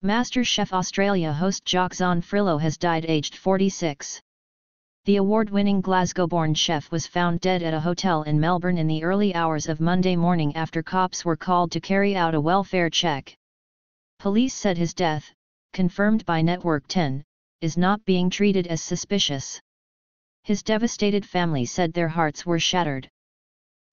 MasterChef Australia host Jock Zonfrillo has died aged 46. The award-winning Glasgow-born chef was found dead at a hotel in Melbourne in the early hours of Monday morning after cops were called to carry out a welfare check. Police said his death, confirmed by Network 10, is not being treated as suspicious. His devastated family said their hearts were shattered.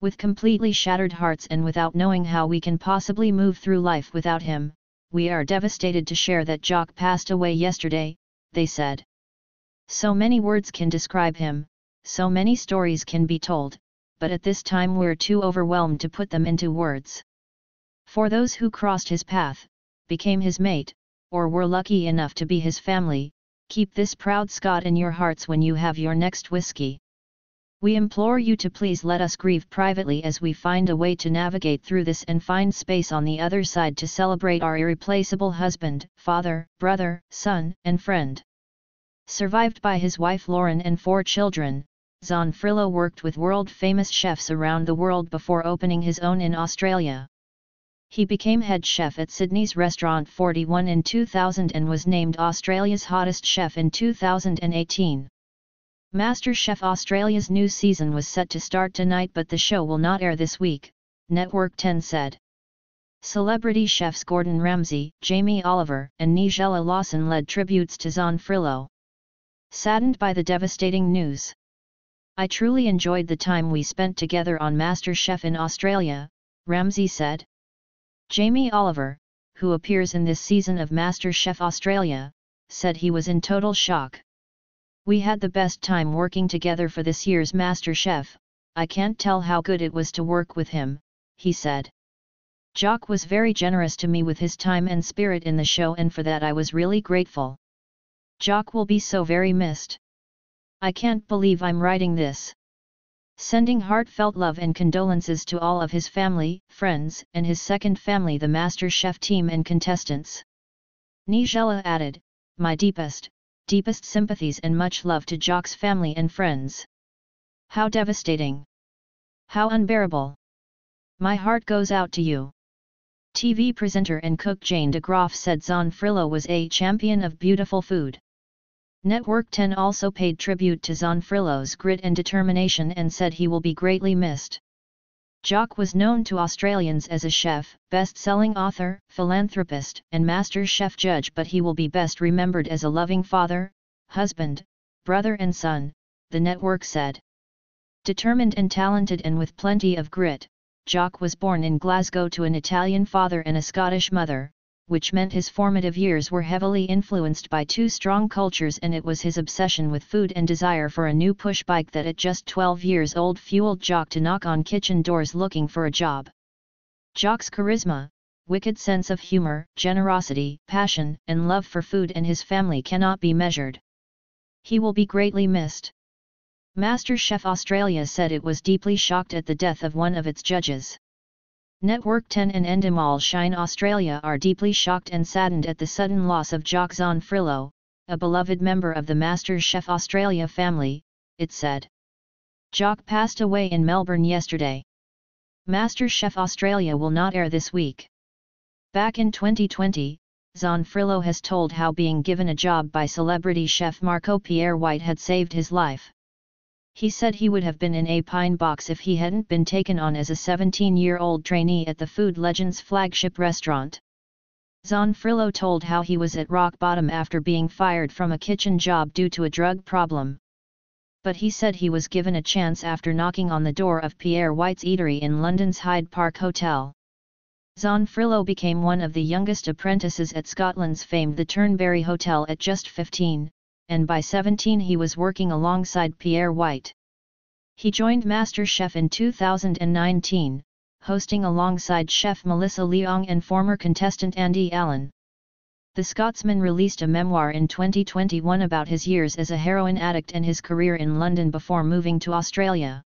With completely shattered hearts and without knowing how we can possibly move through life without him, we are devastated to share that Jock passed away yesterday, they said. So many words can describe him, so many stories can be told, but at this time we're too overwhelmed to put them into words. For those who crossed his path, became his mate, or were lucky enough to be his family, keep this proud Scot in your hearts when you have your next whiskey. We implore you to please let us grieve privately as we find a way to navigate through this and find space on the other side to celebrate our irreplaceable husband, father, brother, son, and friend. Survived by his wife Lauren and 4 children, Zonfrillo worked with world-famous chefs around the world before opening his own in Australia. He became head chef at Sydney's Restaurant 41 in 2000 and was named Australia's hottest chef in 2018. MasterChef Australia's new season was set to start tonight, but the show will not air this week, Network 10 said. Celebrity chefs Gordon Ramsay, Jamie Oliver, and Nigella Lawson led tributes to Zonfrillo. Saddened by the devastating news. I truly enjoyed the time we spent together on MasterChef in Australia, Ramsay said. Jamie Oliver, who appears in this season of MasterChef Australia, said he was in total shock. We had the best time working together for this year's MasterChef, I can't tell how good it was to work with him, he said. Jock was very generous to me with his time and spirit in the show, and for that I was really grateful. Jock will be so very missed. I can't believe I'm writing this. Sending heartfelt love and condolences to all of his family, friends, and his second family, the MasterChef team and contestants. Nigella added, my deepest sympathies and much love to Jock's family and friends. How devastating. How unbearable. My heart goes out to you. TV presenter and cook Jane de Graaf said Zonfrillo was a champion of beautiful food. Network 10 also paid tribute to Zonfrillo's grit and determination and said he will be greatly missed. Jock was known to Australians as a chef, best-selling author, philanthropist, and MasterChef judge, but he will be best remembered as a loving father, husband, brother and son, the network said. Determined and talented and with plenty of grit, Jock was born in Glasgow to an Italian father and a Scottish mother, which meant his formative years were heavily influenced by 2 strong cultures, and it was his obsession with food and desire for a new push bike that at just 12 years old fueled Jock to knock on kitchen doors looking for a job. Jock's charisma, wicked sense of humor, generosity, passion, and love for food and his family cannot be measured. He will be greatly missed. MasterChef Australia said it was deeply shocked at the death of one of its judges. Network 10 and Endemol Shine Australia are deeply shocked and saddened at the sudden loss of Jock Zonfrillo, a beloved member of the MasterChef Australia family, it said. Jock passed away in Melbourne yesterday. MasterChef Australia will not air this week. Back in 2020, Zonfrillo has told how being given a job by celebrity chef Marco Pierre White had saved his life. He said he would have been in a pine box if he hadn't been taken on as a 17-year-old trainee at the food legend's flagship restaurant. Zonfrillo told how he was at rock bottom after being fired from a kitchen job due to a drug problem. But he said he was given a chance after knocking on the door of Pierre White's eatery in London's Hyde Park Hotel. Zonfrillo became one of the youngest apprentices at Scotland's famed the Turnberry Hotel at just 15, and by 17 he was working alongside Pierre White. He joined MasterChef in 2019, hosting alongside chef Melissa Leong and former contestant Andy Allen. The Scotsman released a memoir in 2021 about his years as a heroin addict and his career in London before moving to Australia.